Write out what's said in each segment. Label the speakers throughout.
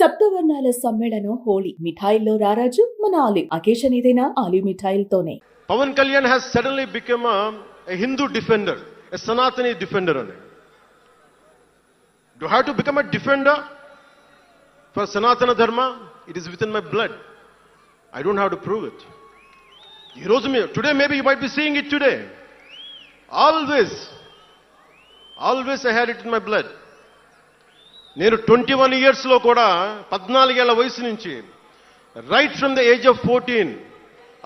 Speaker 1: సప్తవర్ణాల సమ్మేళనం హోలీ. మిఠాయిల్లో రారాజు మన ఆలివ్. అకేషన్ ఏదైనా olive మిఠాయిలతోనే.
Speaker 2: Pawan Kalyan has suddenly become a Hindu defender, a Sanatani defender. Do I have to become a defender for Sanatana Dharma? It is within my blood. I don't have to prove it. Today maybe you might be seeing it today. Always I had it in my blood. నేను 21 ఇయర్స్లో కూడా 14 ఏళ్ల వయసు నుంచి right from the age of 14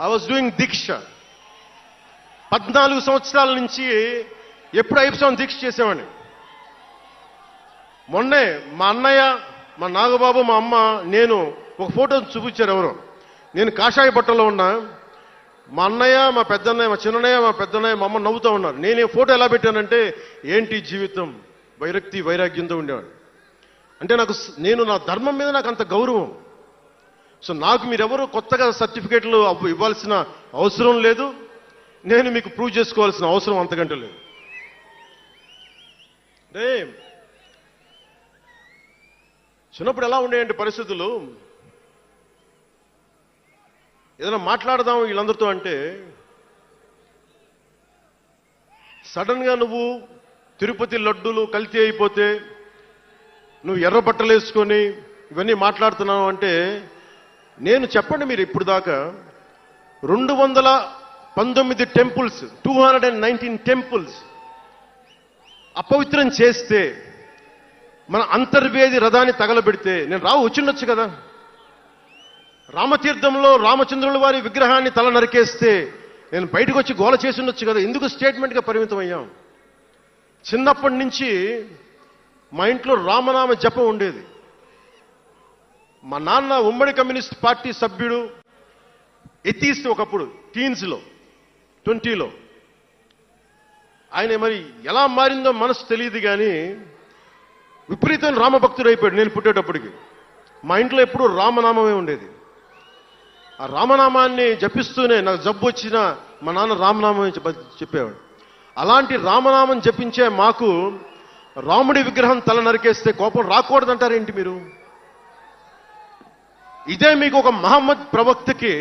Speaker 2: I was doing deeksha. 14 సంవత్సరాల నుంచి ఎప్పుడు అయ్యప్ప దీక్ష చేసేవాడిని. మొన్నే మా అన్నయ్య, మా నాగబాబు, మా అమ్మ, నేను ఒక ఫోటో చూపించారు ఎవరో. నేను కాషాయ బట్టలో ఉన్నా. మా అన్నయ్య, మా పెద్దన్నయ్య, మా చిన్నయ్య, మా పెద్దన్నయ్య, మా అమ్మ నవ్వుతూ ఉన్నారు. నేను ఈ ఫోటో ఎలా పెట్టానంటే ఏంటి జీవితం, వైరాగ్యంతో ఉండేవాడు. అంటే నేను నా ధర్మం మీద నాకు అంత గౌరవం. సో నాకు మీరెవరు కొత్తగా సర్టిఫికేట్లు ఇవ్వాల్సిన అవసరం లేదు. నేను మీకు ప్రూవ్ చేసుకోవాల్సిన అవసరం అంతకంటే లేదు. అంటే చిన్నప్పుడు ఎలా ఉండేయంటే పరిస్థితులు, ఏదైనా మాట్లాడదాం వీళ్ళందరితో అంటే సడన్గా నువ్వు తిరుపతి లడ్డూలు కల్తీ అయిపోతే నువ్వు ఎర్ర బట్టలు వేసుకొని ఇవన్నీ మాట్లాడుతున్నావు అంటే నేను చెప్పండి, మీరు ఇప్పుడు దాకా 219 టెంపుల్స్, 219 టెంపుల్స్ అపవిత్రం చేస్తే, మన అంతర్వేది రథాన్ని తగలబెడితే నేను వచ్చిండొచ్చు కదా. రామతీర్థంలో రామచంద్రుల వారి విగ్రహాన్ని తల నరికేస్తే నేను బయటకు వచ్చి గోల చేసి ఉండొచ్చు కదా. ఎందుకు స్టేట్మెంట్గా పరిమితం అయ్యాం? చిన్నప్పటి నుంచి మా ఇంట్లో రామనామ జపం ఉండేది. మా నాన్న ఉమ్మడి కమ్యూనిస్ట్ పార్టీ సభ్యుడు, ఎథీస్ట్ ఒకప్పుడు, టీన్స్లో 20లో. ఆయన మరి ఎలా మారిందో మనసు తెలియదు కానీ విపరీతం రామభక్తుడు అయిపోయాడు నేను పుట్టేటప్పటికి. మా ఇంట్లో ఎప్పుడూ రామనామమే ఉండేది. ఆ రామనామాన్ని జపిస్తూనే నాకు జబ్బు వచ్చినా మా నాన్న రామనామం చెప్పేవాడు. అలాంటి రామనామం జపించే మాకు రాముడి విగ్రహం తల నరికేస్తే కోపం రాకూడదంటారేంటి మీరు? ఇదే మీకు ఒక మహమ్మద్ ప్రవక్తకి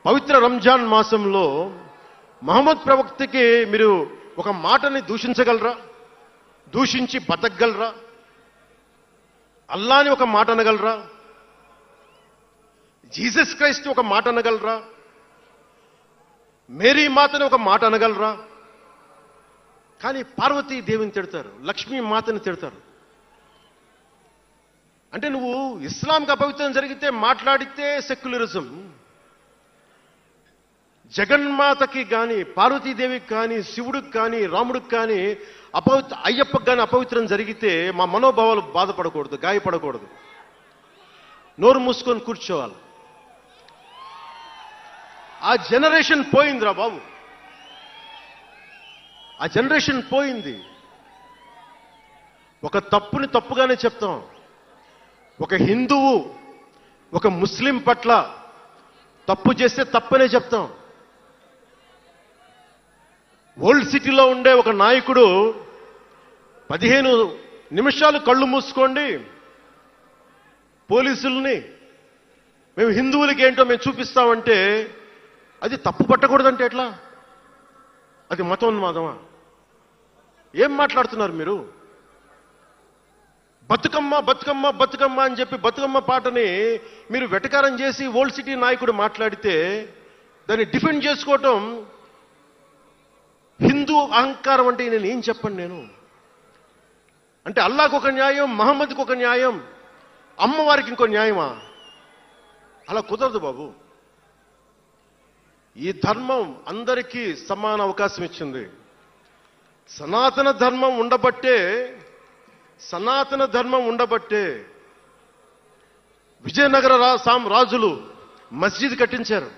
Speaker 2: పవిత్ర రంజాన్ మాసంలో మహమ్మద్ ప్రవక్తకి మీరు ఒక మాటని దూషించగలరా? దూషించి బతకగలరా? అల్లాని ఒక మాట అనగలరా? జీసస్ క్రైస్ట్ ఒక మాట అనగలరా? మేరీ మాతని ఒక మాట అనగలరా? కానీ పార్వతీ దేవిని తిడతారు, లక్ష్మీ మాతని తిడతారు. అంటే నువ్వు ఇస్లాంకి అపవిత్రం జరిగితే మాట్లాడితే సెక్యులరిజం, జగన్మాతకి కానీ, పార్వతీదేవికి కానీ, శివుడికి కానీ, రాముడికి కానీ, అయ్యప్పకి కానీ అపవిత్రం జరిగితే మా మనోభావాలు బాధపడకూడదు, గాయపడకూడదు, నోరు మూసుకొని కూర్చోవాలి. ఆ జనరేషన్ పోయిందిరా బాబు, ఆ జనరేషన్ పోయింది. ఒక తప్పుని తప్పుగానే చెప్తాం. ఒక హిందువు ఒక ముస్లిం పట్ల తప్పు చేస్తే తప్పనే చెప్తాం. ఓల్డ్ సిటీలో ఉండే ఒక నాయకుడు 15 నిమిషాలు కళ్ళు మూసుకోండి, పోలీసుల్ని మేము హిందువులకి ఏంటో మేము చూపిస్తామంటే అది తప్పు పట్టకూడదంటే ఎట్లా? అది మతోన్మాదమా? ఏం మాట్లాడుతున్నారు మీరు? బతుకమ్మ బతుకమ్మ బతుకమ్మ అని చెప్పి బతుకమ్మ పాటని మీరు వెటకారం చేసి ఓల్డ్ సిటీ నాయకుడు మాట్లాడితే దాన్ని డిఫెండ్ చేసుకోవటం హిందూ అహంకారం అంటే నేను ఏం చెప్పండి? నేను అంటే అల్లాహకు ఒక న్యాయం, మహమ్మద్కి ఒక న్యాయం, అమ్మవారికి ఇంకో న్యాయమా? అలా కుదరదు బాబు. ఈ ధర్మం అందరికీ సమాన అవకాశం ఇచ్చింది. సనాతన ధర్మం ఉండబట్టే విజయనగర రాజులు మస్జిద్ కట్టించారు.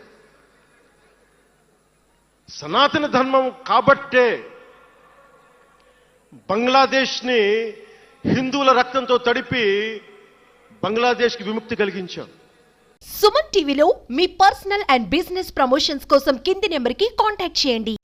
Speaker 2: సనాతన ధర్మం కాబట్టే బంగ్లాదేశ్ని హిందువుల రక్తంతో తడిపి బంగ్లాదేశ్కి విముక్తి కలిగించాం.
Speaker 3: సుమన్ టీవీలో మీ పర్సనల్ అండ్ బిజినెస్ ప్రమోషన్స్ కోసం కింది నెంబర్కి కాంటాక్ట్ చేయండి.